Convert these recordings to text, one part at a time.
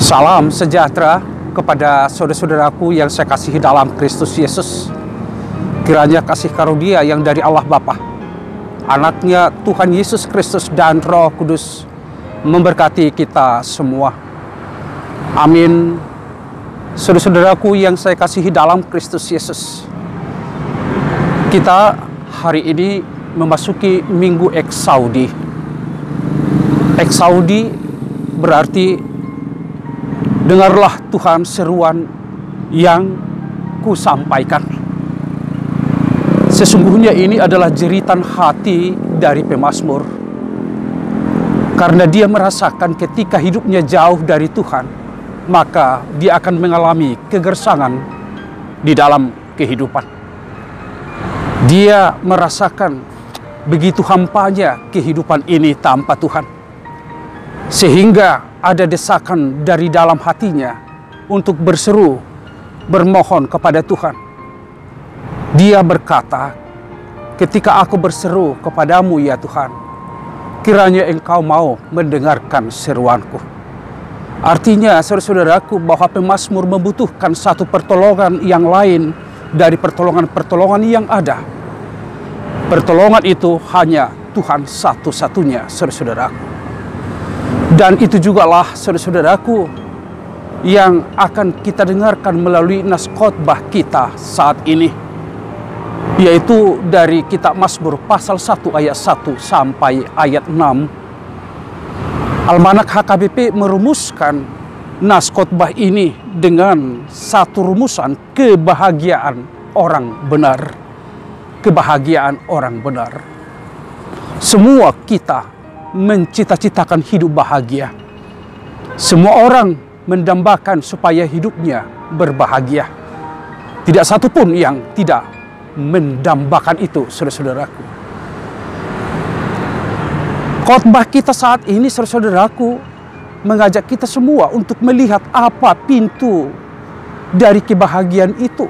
Salam sejahtera kepada saudara-saudaraku yang saya kasihi dalam Kristus Yesus. Kiranya kasih karunia yang dari Allah Bapa, Anaknya Tuhan Yesus Kristus dan Roh Kudus memberkati kita semua. Amin. Saudara-saudaraku yang saya kasihi dalam Kristus Yesus, kita hari ini memasuki Minggu Eksaudi. Eksaudi berarti dengarlah Tuhan seruan yang kusampaikan. Sesungguhnya ini adalah jeritan hati dari pemazmur. Karena dia merasakan ketika hidupnya jauh dari Tuhan, maka dia akan mengalami kegersangan di dalam kehidupan. Dia merasakan begitu hampanya kehidupan ini tanpa Tuhan. Sehingga ada desakan dari dalam hatinya untuk berseru, bermohon kepada Tuhan. Dia berkata, ketika aku berseru kepadamu ya Tuhan, kiranya Engkau mau mendengarkan seruanku. Artinya saudara-saudaraku bahwa pemazmur membutuhkan satu pertolongan yang lain dari pertolongan-pertolongan yang ada. Pertolongan itu hanya Tuhan satu-satunya, saudara-saudaraku. Dan itu jugalah saudara-saudaraku yang akan kita dengarkan melalui nas khotbah kita saat ini, yaitu dari kitab Mazmur pasal 1 ayat 1 sampai ayat 6. Almanak HKBP merumuskan nas khotbah ini dengan satu rumusan kebahagiaan orang benar. Kebahagiaan orang benar. Semua kita mencita-citakan hidup bahagia. Semua orang mendambakan supaya hidupnya berbahagia. Tidak satu pun yang tidak mendambakan itu, saudara-saudaraku. Khotbah kita saat ini, saudara-saudaraku, mengajak kita semua untuk melihat apa pintu dari kebahagiaan itu.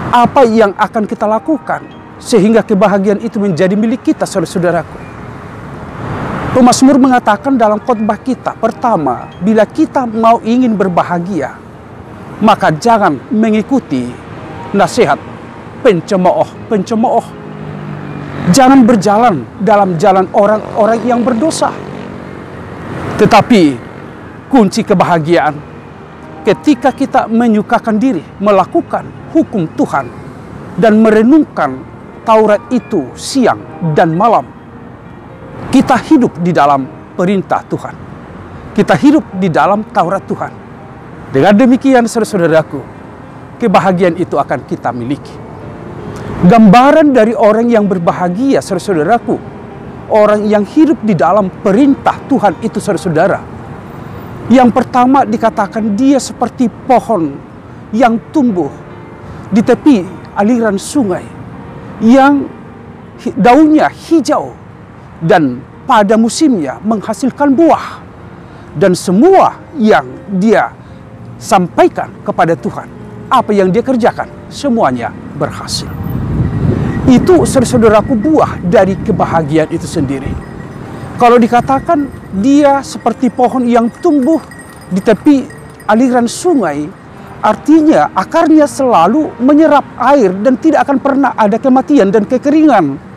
Apa yang akan kita lakukan sehingga kebahagiaan itu menjadi milik kita, saudara-saudaraku. Pemazmur mengatakan dalam khotbah kita, pertama, bila kita mau ingin berbahagia, maka jangan mengikuti nasihat pencemooh. Jangan berjalan dalam jalan orang-orang yang berdosa. Tetapi kunci kebahagiaan ketika kita menyukakan diri melakukan hukum Tuhan dan merenungkan Taurat itu siang dan malam. Kita hidup di dalam perintah Tuhan. Kita hidup di dalam Taurat Tuhan. Dengan demikian, saudara-saudaraku, kebahagiaan itu akan kita miliki. Gambaran dari orang yang berbahagia, saudara-saudaraku, orang yang hidup di dalam perintah Tuhan itu, saudara-saudara. Yang pertama dikatakan dia seperti pohon yang tumbuh di tepi aliran sungai, yang daunnya hijau dan pada musimnya menghasilkan buah. Dan semua yang dia sampaikan kepada Tuhan, apa yang dia kerjakan, semuanya berhasil. Itu, saudara-saudaraku, buah dari kebahagiaan itu sendiri. Kalau dikatakan dia seperti pohon yang tumbuh di tepi aliran sungai, artinya akarnya selalu menyerap air dan tidak akan pernah ada kematian dan kekeringan.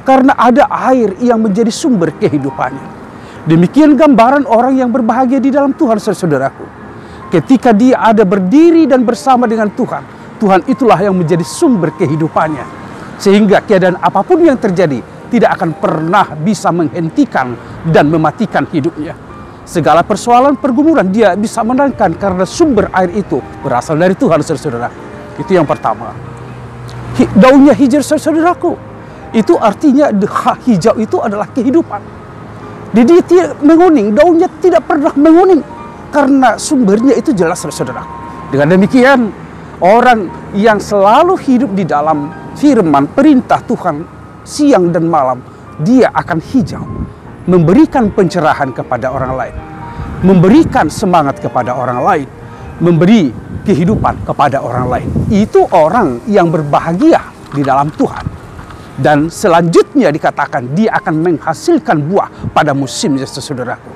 Karena ada air yang menjadi sumber kehidupannya. Demikian gambaran orang yang berbahagia di dalam Tuhan, saudaraku. Ketika dia ada berdiri dan bersama dengan Tuhan, Tuhan itulah yang menjadi sumber kehidupannya. Sehingga keadaan apapun yang terjadi tidak akan pernah bisa menghentikan dan mematikan hidupnya. Segala persoalan pergumulan dia bisa menangkan karena sumber air itu berasal dari Tuhan, saudara. Itu yang pertama. Daunnya hijau, saudaraku. Itu artinya hijau itu adalah kehidupan. Jadi dia tidak menguning, daunnya tidak pernah menguning karena sumbernya itu jelas, saudara. Dengan demikian, orang yang selalu hidup di dalam firman perintah Tuhan siang dan malam, dia akan hijau, memberikan pencerahan kepada orang lain, memberikan semangat kepada orang lain, memberi kehidupan kepada orang lain. Itu orang yang berbahagia di dalam Tuhan. Dan selanjutnya dikatakan dia akan menghasilkan buah pada musimnya, saudaraku.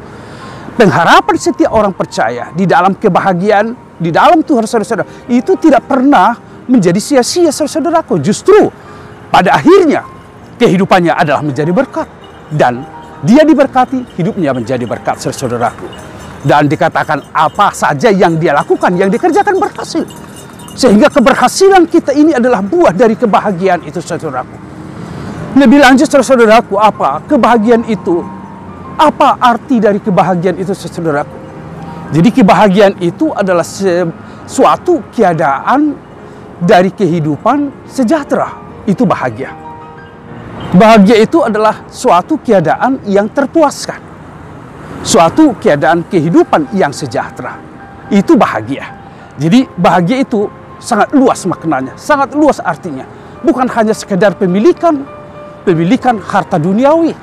Pengharapan setiap orang percaya di dalam kebahagiaan, di dalam Tuhan, saudara-saudara, itu tidak pernah menjadi sia-sia, saudara-saudaraku. Justru pada akhirnya kehidupannya adalah menjadi berkat. Dan dia diberkati, hidupnya menjadi berkat, saudara-saudaraku. Dan dikatakan apa saja yang dia lakukan, yang dikerjakan berhasil. Sehingga keberhasilan kita ini adalah buah dari kebahagiaan itu, saudaraku. Lebih lanjut, saudaraku, apa kebahagiaan itu? Apa arti dari kebahagiaan itu, saudaraku? Jadi kebahagiaan itu adalah suatu keadaan dari kehidupan sejahtera. Itu bahagia. Bahagia itu adalah suatu keadaan yang terpuaskan. Suatu keadaan kehidupan yang sejahtera. Itu bahagia. Jadi bahagia itu sangat luas maknanya, sangat luas artinya. Bukan hanya sekedar pemilikan harta duniawi,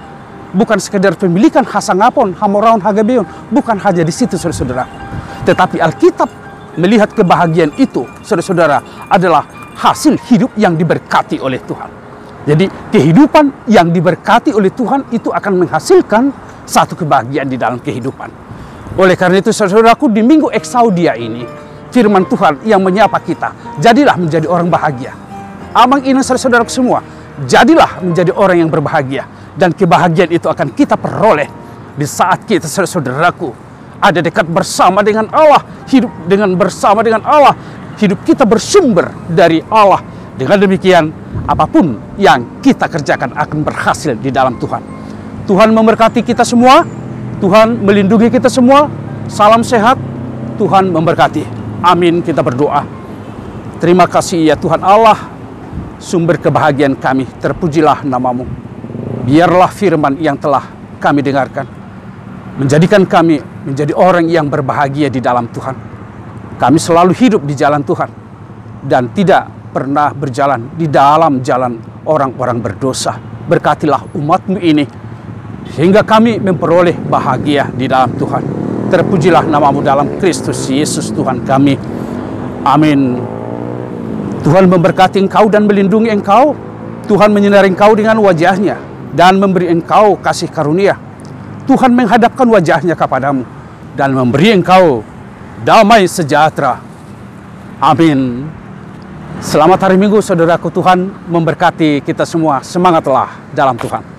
bukan sekedar pemilikan hasangapon, hamoraun, hagabeon, bukan hanya di situ, saudara-saudara. Tetapi Alkitab melihat kebahagiaan itu, saudara-saudara, adalah hasil hidup yang diberkati oleh Tuhan. Jadi kehidupan yang diberkati oleh Tuhan itu akan menghasilkan satu kebahagiaan di dalam kehidupan. Oleh karena itu, saudaraku, di minggu Eksaudia ini, firman Tuhan yang menyapa kita, jadilah menjadi orang bahagia. Amang ini, saudara-saudaraku semua, jadilah menjadi orang yang berbahagia. Dan kebahagiaan itu akan kita peroleh di saat kita, saudara-saudaraku, ada dekat bersama dengan Allah, hidup dengan bersama dengan Allah, hidup kita bersumber dari Allah. Dengan demikian, apapun yang kita kerjakan akan berhasil di dalam Tuhan. Tuhan memberkati kita semua, Tuhan melindungi kita semua. Salam sehat, Tuhan memberkati. Amin, kita berdoa. Terima kasih ya Tuhan Allah, sumber kebahagiaan kami, terpujilah nama-Mu. Biarlah firman yang telah kami dengarkan menjadikan kami menjadi orang yang berbahagia di dalam Tuhan. Kami selalu hidup di jalan Tuhan dan tidak pernah berjalan di dalam jalan orang-orang berdosa. Berkatilah umat-Mu ini sehingga kami memperoleh bahagia di dalam Tuhan. Terpujilah nama-Mu dalam Kristus Yesus Tuhan kami. Amin. Tuhan memberkati engkau dan melindungi engkau. Tuhan menyinari engkau dengan wajah-Nya dan memberi engkau kasih karunia. Tuhan menghadapkan wajah-Nya kepadamu dan memberi engkau damai sejahtera. Amin. Selamat hari Minggu, saudaraku. Tuhan memberkati kita semua. Semangatlah dalam Tuhan.